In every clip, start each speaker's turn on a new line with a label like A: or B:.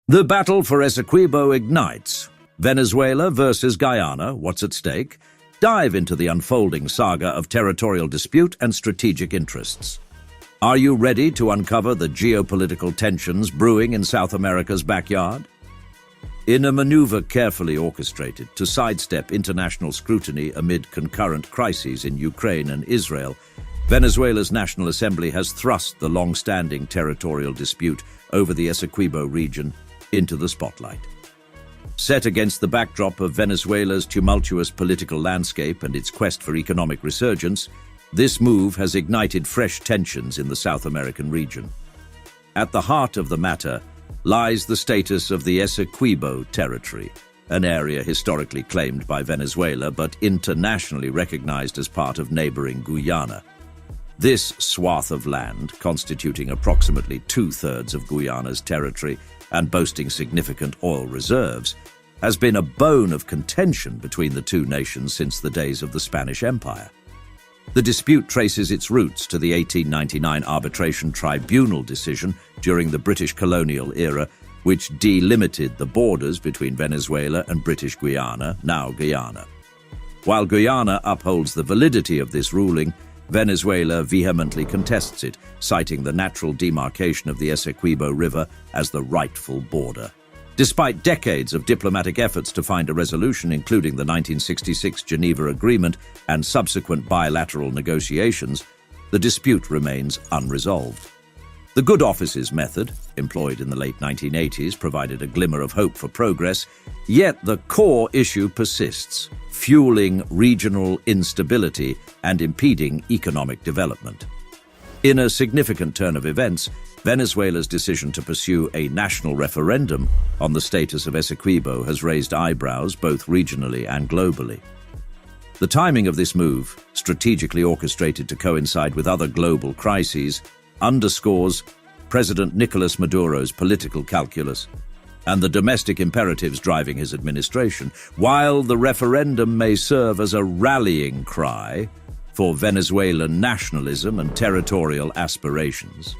A: The battle for Essequibo ignites. Venezuela versus Guyana, what's at stake? Dive into the unfolding saga of territorial dispute and strategic interests. Are you ready to uncover the geopolitical tensions brewing in South America's backyard? In a maneuver carefully orchestrated to sidestep international scrutiny amid concurrent crises in Ukraine and Israel, Venezuela's National Assembly has thrust the long-standing territorial dispute over the Essequibo region into the spotlight. Set against the backdrop of Venezuela's tumultuous political landscape and its quest for economic resurgence, this move has ignited fresh tensions in the South American region. At the heart of the matter lies the status of the Essequibo territory, an area historically claimed by Venezuela but internationally recognized as part of neighboring Guyana. This swath of land, constituting approximately two-thirds of Guyana's territory and boasting significant oil reserves, has been a bone of contention between the two nations since the days of the Spanish Empire. The dispute traces its roots to the 1899 arbitration tribunal decision during the British colonial era, which delimited the borders between Venezuela and British Guyana, now Guyana. While Guyana upholds the validity of this ruling, Venezuela vehemently contests it, citing the natural demarcation of the Essequibo River as the rightful border. Despite decades of diplomatic efforts to find a resolution, including the 1966 Geneva Agreement and subsequent bilateral negotiations, the dispute remains unresolved. The good offices method, employed in the late 1980s, provided a glimmer of hope for progress, yet the core issue persists, fueling regional instability and impeding economic development. In a significant turn of events, Venezuela's decision to pursue a national referendum on the status of Essequibo has raised eyebrows both regionally and globally. The timing of this move, strategically orchestrated to coincide with other global crises, underscores President Nicolas Maduro's political calculus and the domestic imperatives driving his administration, while the referendum may serve as a rallying cry for Venezuelan nationalism and territorial aspirations.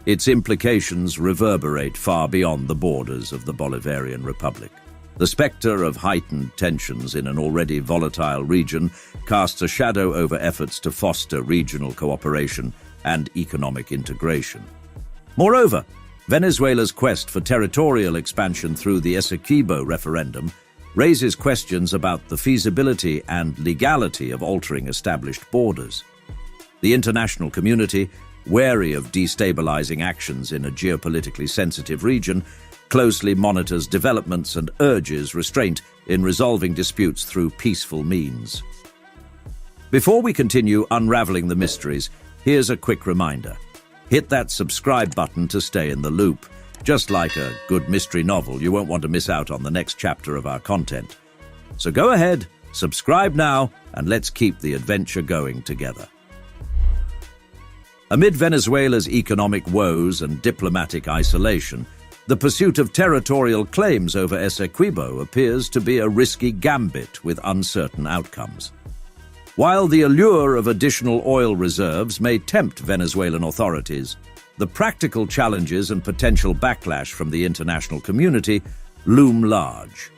A: Its implications reverberate far beyond the borders of the Bolivarian Republic. The specter of heightened tensions in an already volatile region casts a shadow over efforts to foster regional cooperation and economic integration. Moreover, Venezuela's quest for territorial expansion through the Essequibo referendum raises questions about the feasibility and legality of altering established borders. The international community, wary of destabilizing actions in a geopolitically sensitive region, closely monitors developments and urges restraint in resolving disputes through peaceful means. Before we continue unraveling the mysteries, here's a quick reminder. Hit that subscribe button to stay in the loop. Just like a good mystery novel, you won't want to miss out on the next chapter of our content. So go ahead, subscribe now, and let's keep the adventure going together. Amid Venezuela's economic woes and diplomatic isolation, the pursuit of territorial claims over Essequibo appears to be a risky gambit with uncertain outcomes. While the allure of additional oil reserves may tempt Venezuelan authorities, the practical challenges and potential backlash from the international community loom large.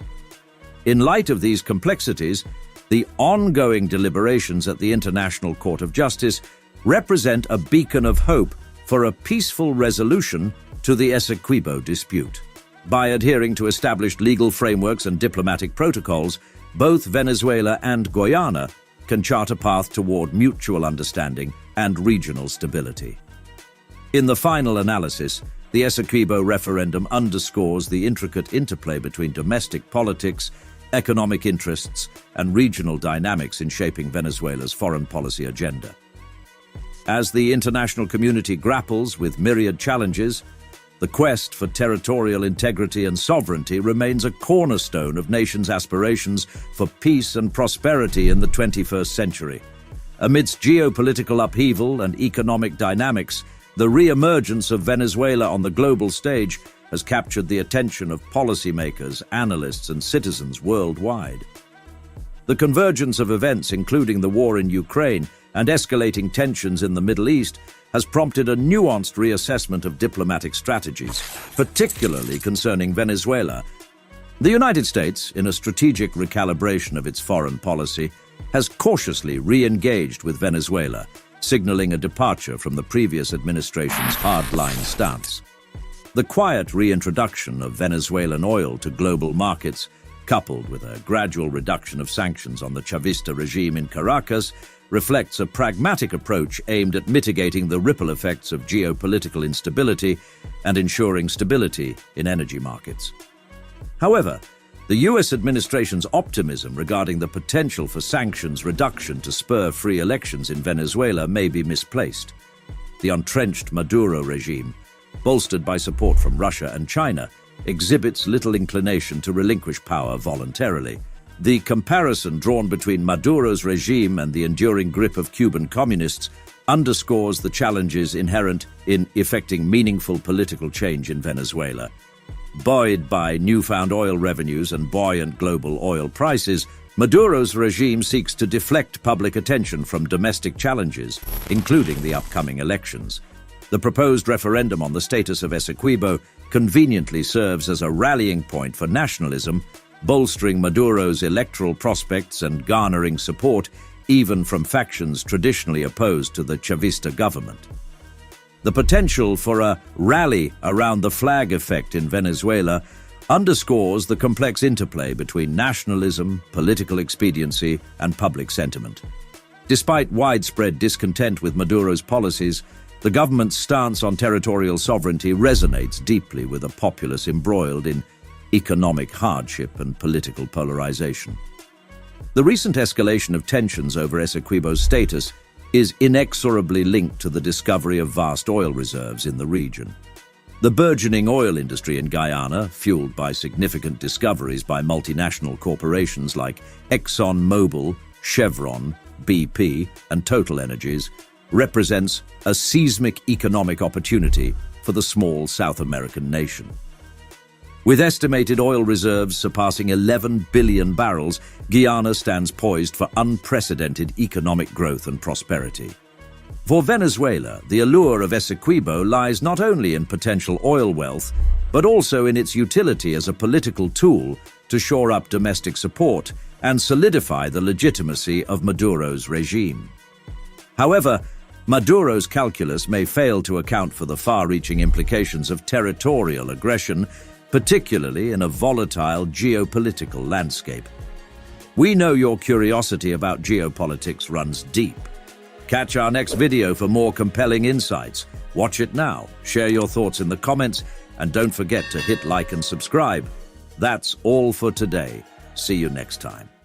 A: In light of these complexities, the ongoing deliberations at the International Court of Justice represent a beacon of hope for a peaceful resolution to the Essequibo dispute. By adhering to established legal frameworks and diplomatic protocols, both Venezuela and Guyana can chart a path toward mutual understanding and regional stability. In the final analysis, the Essequibo referendum underscores the intricate interplay between domestic politics, economic interests, and regional dynamics in shaping Venezuela's foreign policy agenda. As the international community grapples with myriad challenges, the quest for territorial integrity and sovereignty remains a cornerstone of nations' aspirations for peace and prosperity in the 21st century. Amidst geopolitical upheaval and economic dynamics, the re-emergence of Venezuela on the global stage has captured the attention of policymakers, analysts, and citizens worldwide. The convergence of events, including the war in Ukraine and escalating tensions in the Middle East has prompted a nuanced reassessment of diplomatic strategies, particularly concerning Venezuela. The United States, in a strategic recalibration of its foreign policy, has cautiously re-engaged with Venezuela, signaling a departure from the previous administration's hardline stance. The quiet reintroduction of Venezuelan oil to global markets, coupled with a gradual reduction of sanctions on the Chavista regime in Caracas, reflects a pragmatic approach aimed at mitigating the ripple effects of geopolitical instability and ensuring stability in energy markets. However, the U.S. administration's optimism regarding the potential for sanctions reduction to spur free elections in Venezuela may be misplaced. The entrenched Maduro regime, bolstered by support from Russia and China, exhibits little inclination to relinquish power voluntarily. The comparison drawn between Maduro's regime and the enduring grip of Cuban communists underscores the challenges inherent in effecting meaningful political change in Venezuela. Buoyed by newfound oil revenues and buoyant global oil prices, Maduro's regime seeks to deflect public attention from domestic challenges, including the upcoming elections. The proposed referendum on the status of Essequibo conveniently serves as a rallying point for nationalism, bolstering Maduro's electoral prospects and garnering support even from factions traditionally opposed to the Chavista government. The potential for a rally around the flag effect in Venezuela underscores the complex interplay between nationalism, political expediency, and public sentiment. Despite widespread discontent with Maduro's policies, the government's stance on territorial sovereignty resonates deeply with a populace embroiled in economic hardship and political polarization. The recent escalation of tensions over Essequibo's status is inexorably linked to the discovery of vast oil reserves in the region. The burgeoning oil industry in Guyana, fueled by significant discoveries by multinational corporations like ExxonMobil, Chevron, BP, and Total Energies, represents a seismic economic opportunity for the small South American nation. With estimated oil reserves surpassing 11 billion barrels, Guyana stands poised for unprecedented economic growth and prosperity. For Venezuela, the allure of Essequibo lies not only in potential oil wealth, but also in its utility as a political tool to shore up domestic support and solidify the legitimacy of Maduro's regime. However, Maduro's calculus may fail to account for the far-reaching implications of territorial aggression, particularly in a volatile geopolitical landscape. We know your curiosity about geopolitics runs deep. Catch our next video for more compelling insights. Watch it now, share your thoughts in the comments, and don't forget to hit like and subscribe. That's all for today. See you next time.